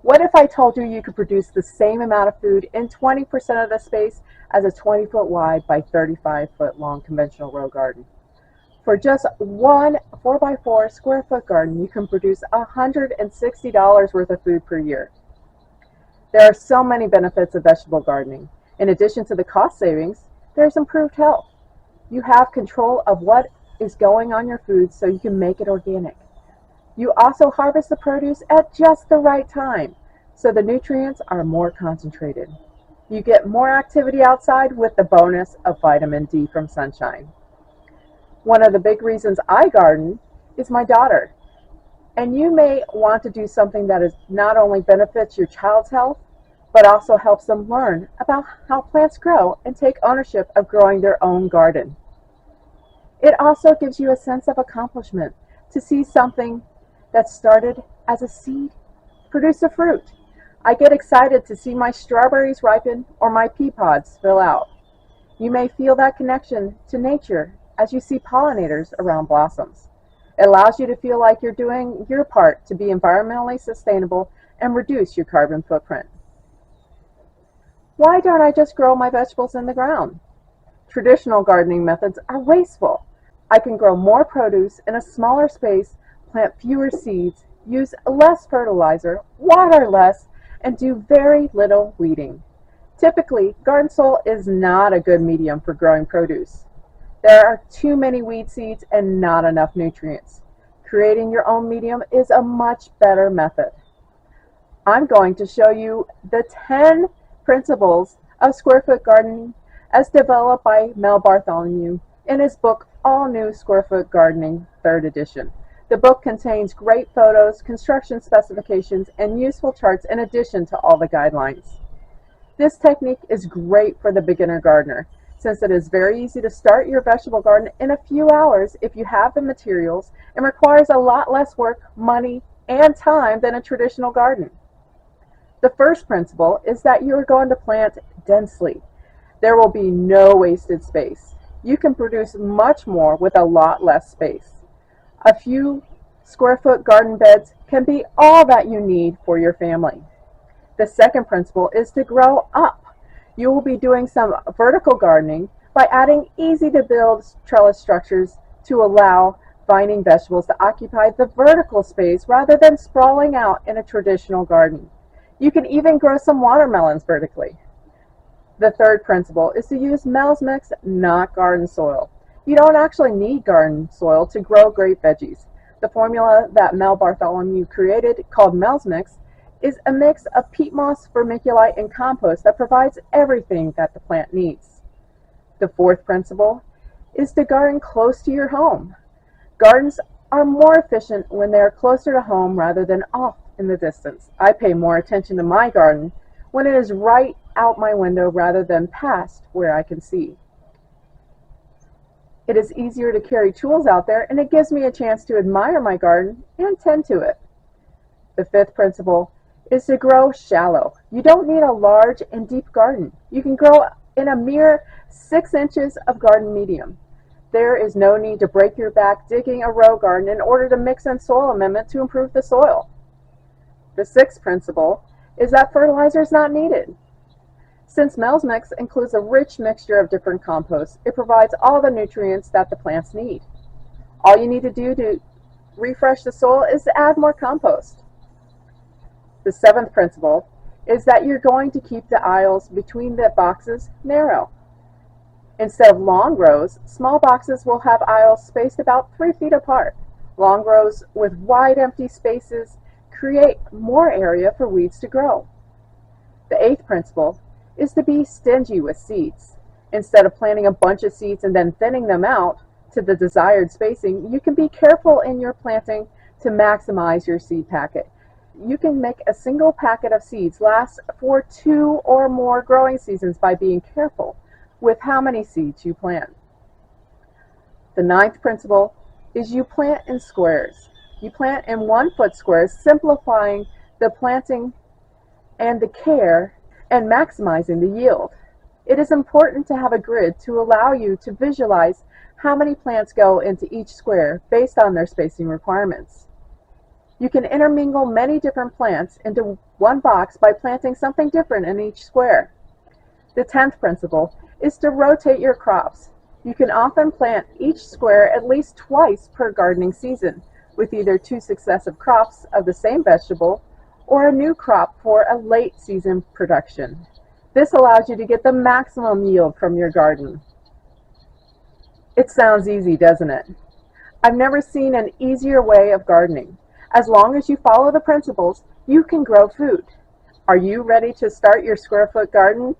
What if I told you you could produce the same amount of food in 20% of the space as a 20-foot wide by 35-foot long conventional row garden? For just one 4x4 square foot garden, you can produce $160 worth of food per year. There are so many benefits of vegetable gardening. In addition to the cost savings, there's improved health. You have control of what is going on your food so you can make it organic. You also harvest the produce at just the right time, so the nutrients are more concentrated. You get more activity outside with the bonus of vitamin D from sunshine. One of the big reasons I garden is my daughter. And you may want to do something that is not only benefits your child's health, but also helps them learn about how plants grow and take ownership of growing their own garden. It also gives you a sense of accomplishment to see something that started as a seed produce a fruit. I get excited to see my strawberries ripen or my pea pods fill out. You may feel that connection to nature as you see pollinators around blossoms. It allows you to feel like you're doing your part to be environmentally sustainable and reduce your carbon footprint. Why don't I just grow my vegetables in the ground? Traditional gardening methods are wasteful. I can grow more produce in a smaller space, plant fewer seeds, use less fertilizer, water less, and do very little weeding. Typically, garden soil is not a good medium for growing produce. There are too many weed seeds and not enough nutrients. Creating your own medium is a much better method. I'm going to show you the 10 principles of square foot gardening as developed by Mel Bartholomew in his book, All New Square Foot Gardening, 3rd edition. The book contains great photos, construction specifications, and useful charts in addition to all the guidelines. This technique is great for the beginner gardener, since it is very easy to start your vegetable garden in a few hours if you have the materials and requires a lot less work, money, and time than a traditional garden. The first principle is that you are going to plant densely. There will be no wasted space. You can produce much more with a lot less space. A few square foot garden beds can be all that you need for your family. The second principle is to grow up. You will be doing some vertical gardening by adding easy to build trellis structures to allow vining vegetables to occupy the vertical space rather than sprawling out in a traditional garden. You can even grow some watermelons vertically. The third principle is to use Mel's Mix, not garden soil. You don't actually need garden soil to grow great veggies. The formula that Mel Bartholomew created, called Mel's Mix, is a mix of peat moss, vermiculite, and compost that provides everything that the plant needs. The fourth principle is to garden close to your home. Gardens are more efficient when they are closer to home rather than off in the distance. I pay more attention to my garden when it is right out my window rather than past where I can see. It is easier to carry tools out there, and it gives me a chance to admire my garden and tend to it. The fifth principle is to grow shallow. You don't need a large and deep garden. You can grow in a mere 6 inches of garden medium. There is no need to break your back digging a row garden in order to mix in soil amendment to improve the soil. The sixth principle is that fertilizer is not needed. Since Mel's Mix includes a rich mixture of different composts, it provides all the nutrients that the plants need. All you need to do to refresh the soil is to add more compost. The seventh principle is that you're going to keep the aisles between the boxes narrow. Instead of long rows, small boxes will have aisles spaced about 3 feet apart. Long rows with wide empty spaces create more area for weeds to grow. The eighth principle is to be stingy with seeds. Instead of planting a bunch of seeds and then thinning them out to the desired spacing, you can be careful in your planting to maximize your seed packet. You can make a single packet of seeds last for 2 or more growing seasons by being careful with how many seeds you plant. The ninth principle is you plant in squares. You plant in 1-foot squares, simplifying the planting and the care and maximizing the yield. It is important to have a grid to allow you to visualize how many plants go into each square based on their spacing requirements. You can intermingle many different plants into one box by planting something different in each square. The 10th principle is to rotate your crops. You can often plant each square at least twice per gardening season, with either 2 successive crops of the same vegetable or a new crop for a late season production. This allows you to get the maximum yield from your garden. It sounds easy, doesn't it? I've never seen an easier way of gardening. As long as you follow the principles, you can grow food. Are you ready to start your square foot garden